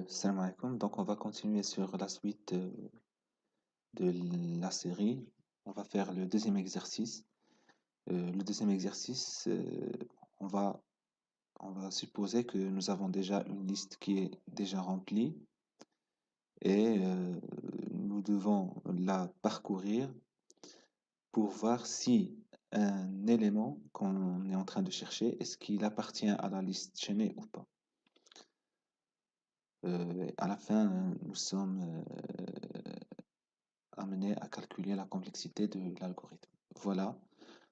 Salam alaikum. Donc, on va continuer sur la suite de la série. On va faire le deuxième exercice. Le deuxième exercice, on va, on va supposer que nous avons déjà une liste qui est déjà remplie et nous devons la parcourir pour voir si un élément qu'on est en train de chercher, est-ce qu'il appartient à la liste chaînée ou pas. À la fin, nous sommes amené à calculer la complexité de l'algorithme. Voilà.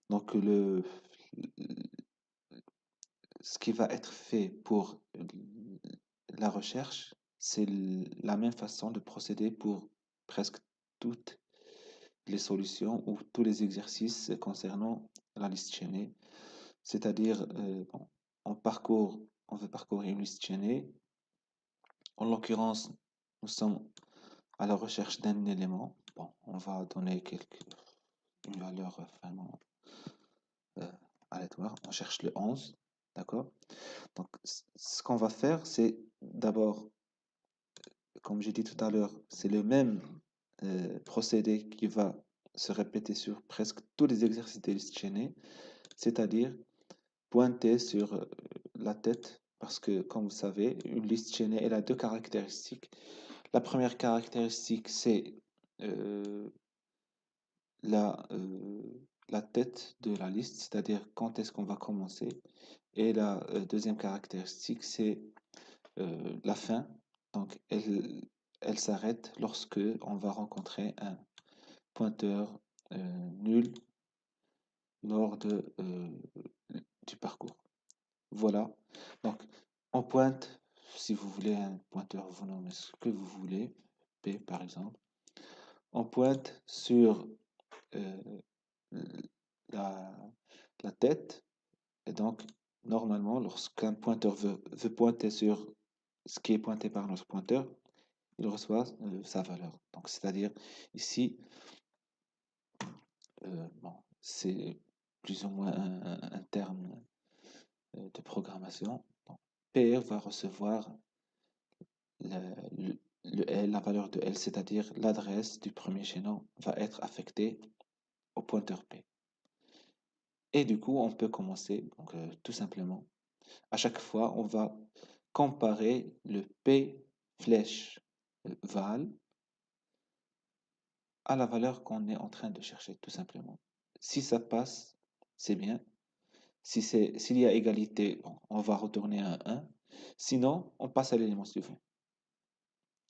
Donc, ce qui va être fait pour la recherche, c'est la même façon de procéder pour presque toutes les solutions ou tous les exercices concernant la liste chaînée. C'est-à-dire, bon, on veut parcourir une liste chaînée. En l'occurrence, nous sommes à la recherche d'un élément. Bon, on va donner une valeur vraiment euh, aléatoire. On cherche le 11, d'accord? Donc, ce qu'on va faire, c'est d'abord, comme j'ai dit tout à l'heure, c'est le même procédé qui va se répéter sur presque tous les exercices de liste chaînée, c'est-à-dire pointer sur la tête, parce que, comme vous savez, une liste chaînée, elle a deux caractéristiques. La première caractéristique, c'est euh, la, la tête de la liste, c'est-à-dire quand est-ce qu'on va commencer. Et la deuxième caractéristique, c'est la fin. Donc, elle s'arrête lorsque on va rencontrer un pointeur nul lors du parcours. Voilà. Donc, on pointe, si vous voulez un pointeur, vous nommez ce que vous voulez, P par exemple. On pointe sur euh, la, la tête. Et donc, normalement, lorsqu'un pointeur veut pointer sur ce qui est pointé par notre pointeur, il reçoit sa valeur. Donc, c'est-à-dire, ici, bon, c'est plus ou moins un terme de programmation. Donc, PR va recevoir le L, la valeur de L, c'est-à-dire l'adresse du premier chaînon va être affectée au pointeur P. Et du coup, on peut commencer, donc, tout simplement. À chaque fois, on va comparer le P flèche val à la valeur qu'on est en train de chercher, tout simplement. Si ça passe, c'est bien. S'il y a égalité, bon, on va retourner à 1. Sinon, on passe à l'élément suivant.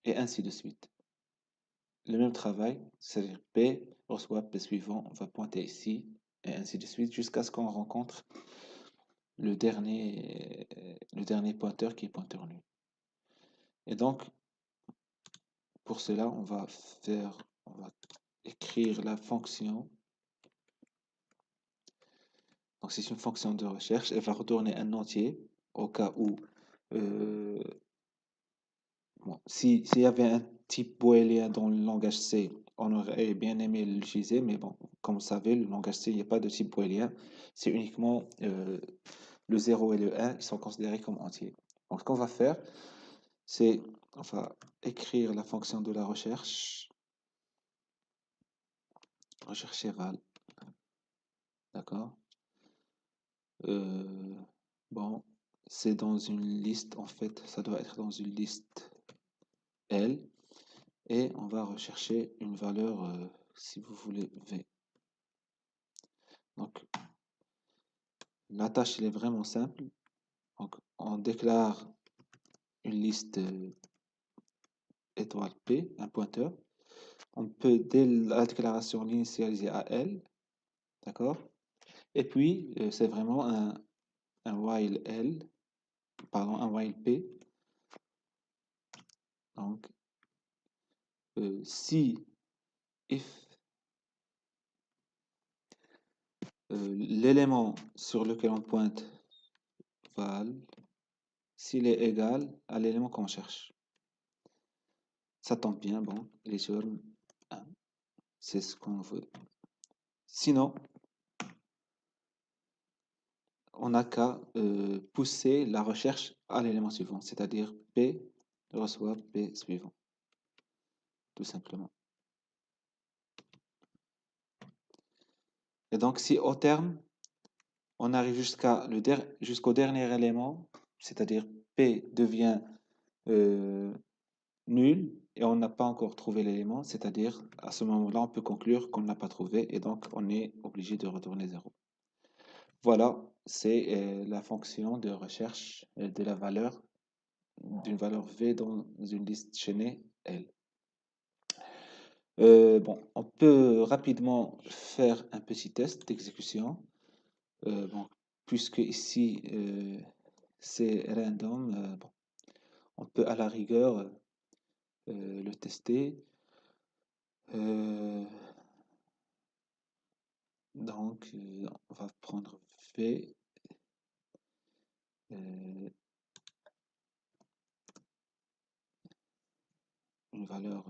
Et ainsi de suite. Le même travail, c'est-à-dire P reçoit P suivant, on va pointer ici, et ainsi de suite, jusqu'à ce qu'on rencontre le dernier pointeur qui est pointeur nul. Et donc, pour cela, on va écrire la fonction. Donc, c'est une fonction de recherche. Elle va retourner un entier au cas où, euh, bon, s'il y avait un type booléen dans le langage C, on aurait bien aimé l'utiliser, mais bon, comme vous savez, le langage C, il n'y a pas de type booléen. C'est uniquement le 0 et le 1, ils sont considérés comme entiers. Donc, ce qu'on va faire, c'est, on va écrire la fonction de la recherche, recherche eval, d'accord? Euh, bon, c'est dans une liste, en fait, ça doit être dans une liste L, et on va rechercher une valeur, si vous voulez, V. Donc, la tâche, elle est vraiment simple. Donc, on déclare une liste étoile P, un pointeur. On peut, dès la déclaration, l'initialiser à L, d'accord? Et puis, c'est vraiment un while L, pardon, un while P. Donc, si if l'élément sur lequel on pointe val, s'il est égal à l'élément qu'on cherche. Ça tombe bien, bon, il est sur 1. C'est ce qu'on veut. Sinon, on n'a qu'à pousser la recherche à l'élément suivant, c'est-à-dire P reçoit P suivant, tout simplement. Et donc, si au terme, on arrive jusqu'au dernier élément, c'est-à-dire P devient nul et on n'a pas encore trouvé l'élément, c'est-à-dire à ce moment-là, on peut conclure qu'on n'a pas trouvé et donc on est obligé de retourner 0. Voilà, c'est la fonction de recherche de la valeur d'une valeur V dans une liste chaînée L. Bon, on peut rapidement faire un petit test d'exécution. Bon, puisque ici c'est random, bon, on peut à la rigueur le tester. Donc, on va prendre V. Une valeur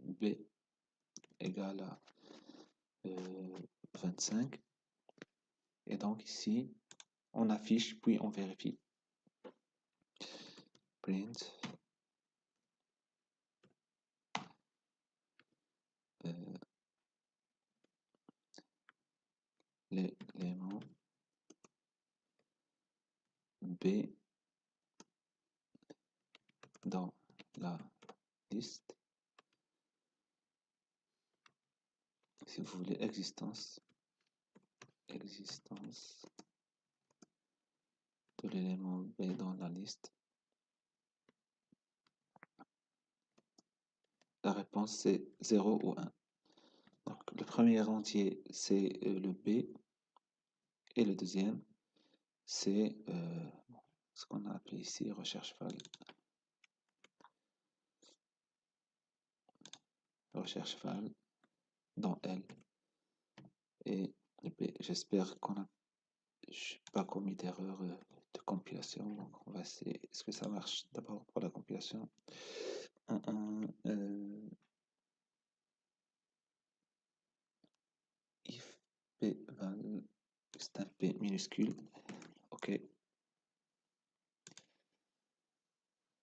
B égale à 25. Et donc ici, on affiche, puis on vérifie. Print. L'élément B dans la liste, si vous voulez, existence de l'élément B dans la liste. La réponse c'est 0 ou 1. Donc, le premier entier c'est le B et le deuxième c'est ce qu'on a appelé ici recherche val. Recherche val dans L et B. J'espère qu'on a pas commis d'erreur de compilation. Donc on va essayer. Est-ce que ça marche d'abord pour la compilation? If P val, c'est un P minuscule. Ok.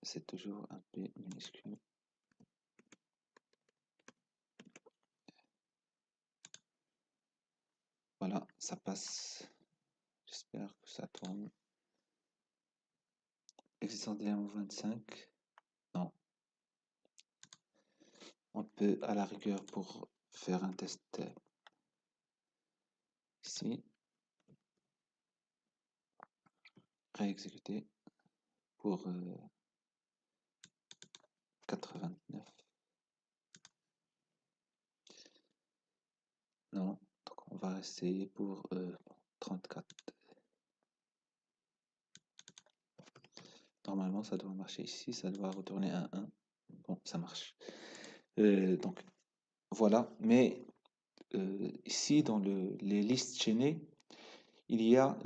C'est toujours un P minuscule. Voilà, ça passe. J'espère que ça tourne. Existence d'élément 25. Non. On peut à la rigueur pour faire un test ici. Réexécuter pour 89. Non, donc on va essayer pour 34. Normalement, ça doit marcher ici, ça doit retourner un 1. Bon, ça marche. Donc, voilà. Mais ici, dans les listes chaînées, il y a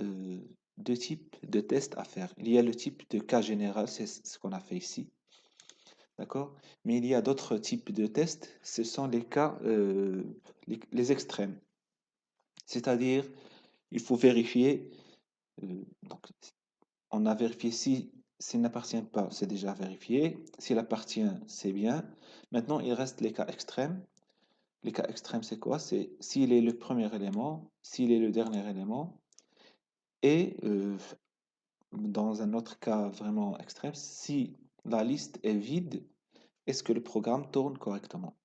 deux types de tests à faire. Il y a le type de cas général, c'est ce qu'on a fait ici. D'accord? Mais il y a d'autres types de tests, ce sont les cas, les extrêmes. C'est-à-dire, il faut vérifier, donc, on a vérifié si s'il n'appartient pas, c'est déjà vérifié. S'il appartient, c'est bien. Maintenant, il reste les cas extrêmes. Les cas extrêmes, c'est quoi? C'est s'il est le premier élément, s'il est le dernier élément, et dans un autre cas vraiment extrême, si la liste est vide, est-ce que le programme tourne correctement?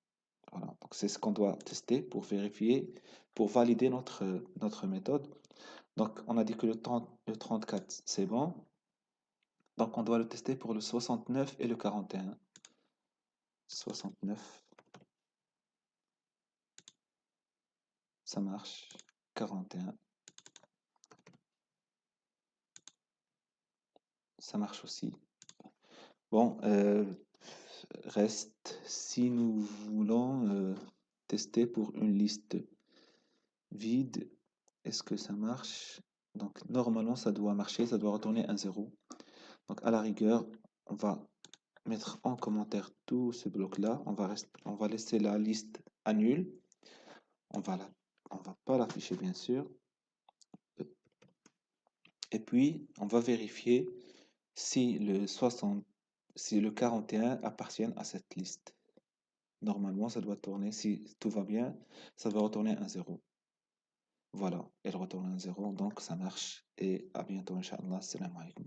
Voilà. Donc, c'est ce qu'on doit tester pour vérifier, pour valider notre méthode. Donc, on a dit que le 34, c'est bon. Donc, on doit le tester pour le 69 et le 41. 69, ça marche. 41, ça marche aussi. Bon, reste, si nous voulons tester pour une liste vide, est-ce que ça marche? Donc, normalement, ça doit marcher, ça doit retourner un 0. Donc, à la rigueur, on va mettre en commentaire tout ce bloc-là. On va laisser la liste à nul. On va pas l'afficher, bien sûr. Et puis, on va vérifier si si le 41 appartient à cette liste. Normalement, ça doit tourner, si tout va bien, ça va retourner un zéro. Voilà, elle retourne un zéro, donc ça marche. Et à bientôt, Inch'Allah. Salam alaikum.